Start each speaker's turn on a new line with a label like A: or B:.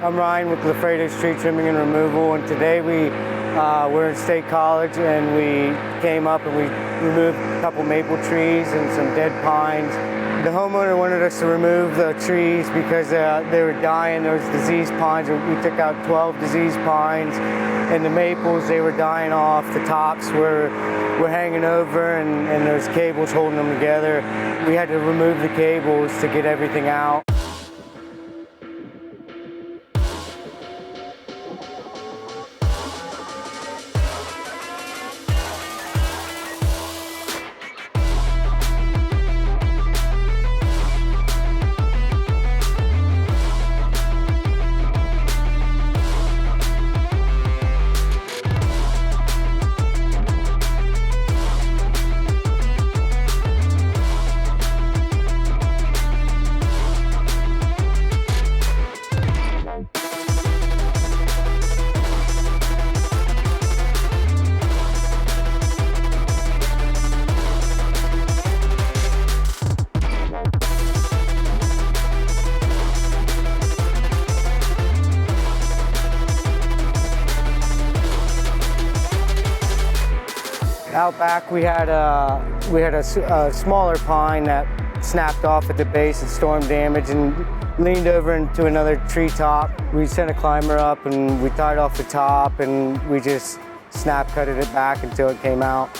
A: I'm Ryan with Lafredo's Tree Trimming and Removal, and today we're in State College and we came up and we removed a couple maple trees and some dead pines. The homeowner wanted us to remove the trees because they were dying. There was diseased pines. We took out 12 diseased pines, and the maples, they were dying off. The tops were hanging over, and there's cables holding them together. We had to remove the cables to get everything out. Out back, we had a smaller pine that snapped off at the base and storm damage and leaned over into another tree top. We sent a climber up and we tied off the top and we just snap cutted it back until it came out.